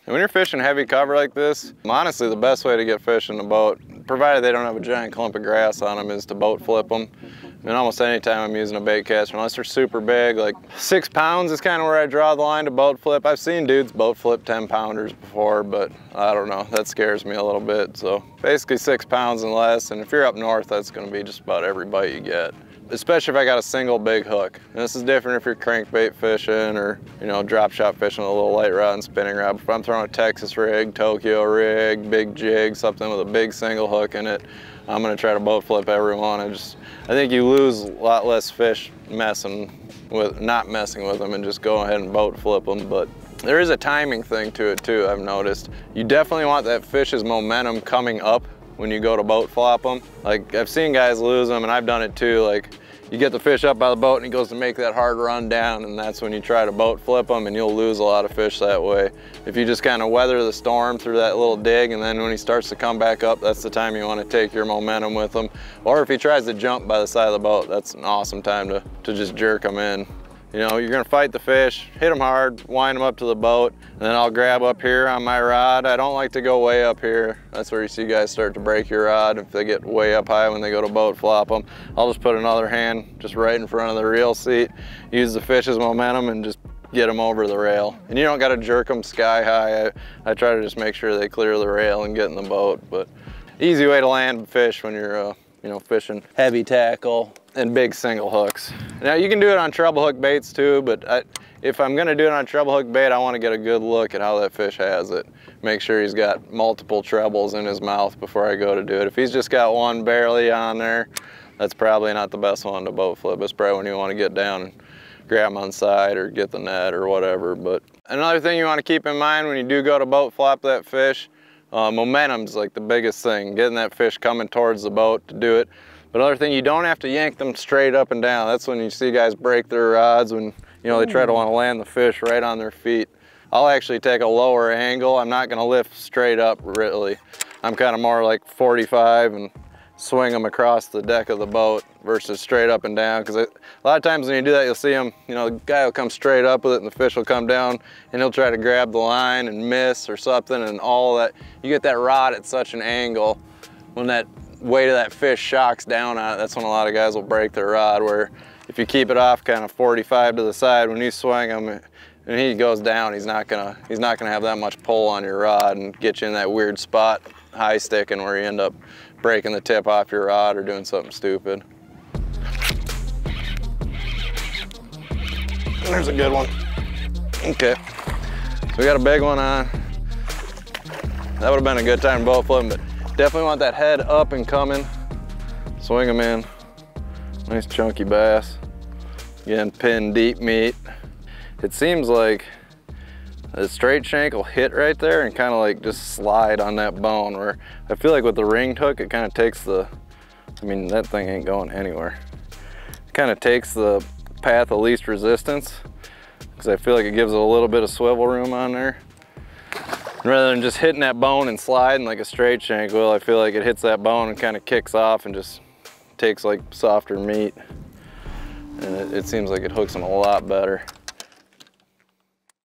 And when you're fishing heavy cover like this, honestly the best way to get fish in the boat, provided they don't have a giant clump of grass on them, is to boat flip them. And almost any time I'm using a bait caster, unless they're super big, like 6 pounds is kind of where I draw the line to boat flip. I've seen dudes boat flip 10 pounders before, but I don't know, that scares me a little bit. So basically 6 pounds and less, and if you're up north, that's gonna be just about every bite you get. Especially if I got a single big hook. And this is different if you're crankbait fishing or, you know, drop shot fishing with a little light rod and spinning rod. If I'm throwing a Texas rig, Tokyo rig, big jig, something with a big single hook in it, I'm gonna try to boat flip every one. I think you lose a lot less fish not messing with them and just go ahead and boat flip them. But there is a timing thing to it too, I've noticed. You definitely want that fish's momentum coming up when you go to boat flop them. Like, I've seen guys lose them, and I've done it too. Like, you get the fish up by the boat and he goes to make that hard run down, and that's when you try to boat flip them, and you'll lose a lot of fish that way. If you just kind of weather the storm through that little dig, and then when he starts to come back up, that's the time you want to take your momentum with him. Or if he tries to jump by the side of the boat, that's an awesome time to just jerk him in. You know, you're gonna fight the fish, hit them hard, wind them up to the boat, and then I'll grab up here on my rod. I don't like to go way up here. That's where you see guys start to break your rod if they get way up high when they go to boat flop them. I'll just put another hand just right in front of the reel seat, use the fish's momentum, and just get them over the rail. And you don't gotta jerk them sky high. I try to just make sure they clear the rail and get in the boat. But easy way to land fish when you're you know, fishing heavy tackle and big single hooks. Now you can do it on treble hook baits too, but if I'm gonna do it on treble hook bait, I wanna get a good look at how that fish has it. Make sure he's got multiple trebles in his mouth before I go to do it. If he's just got one barely on there, that's probably not the best one to boat flip. It's probably when you wanna get down and grab him on side or get the net or whatever. But another thing you wanna keep in mind when you do go to boat flop that fish, momentum's like the biggest thing, getting that fish coming towards the boat to do it. But another thing, you don't have to yank them straight up and down. That's when you see guys break their rods, when, you know, they try to want to land the fish right on their feet. I'll actually take a lower angle. I'm not gonna lift straight up really. I'm kind of more like 45 and swing them across the deck of the boat versus straight up and down. Because a lot of times when you do that, you'll see them, you know, the guy will come straight up with it and the fish will come down and he'll try to grab the line and miss or something, and all that. You get that rod at such an angle, when that weight of that fish shocks down on it, that's when a lot of guys will break their rod. Where if you keep it off kind of 45 to the side, when you swing him and he goes down, he's not gonna have that much pull on your rod and get you in that weird spot, high sticking, where you end up breaking the tip off your rod or doing something stupid. There's a good one. Okay, so we got a big one on. That would have been a good time to boat flip him, but definitely want that head up and coming. Swing him in. Nice chunky bass. Again, pin deep meat. It seems like the straight shank will hit right there and kind of like just slide on that bone, where I feel like with the ringed hook, it kind of takes the, I mean, that thing ain't going anywhere. It kind of takes the path of least resistance, because I feel like it gives it a little bit of swivel room on there. Rather than just hitting that bone and sliding like a straight shank will, I feel like it hits that bone and kind of kicks off and just takes like softer meat. And it seems like it hooks them a lot better.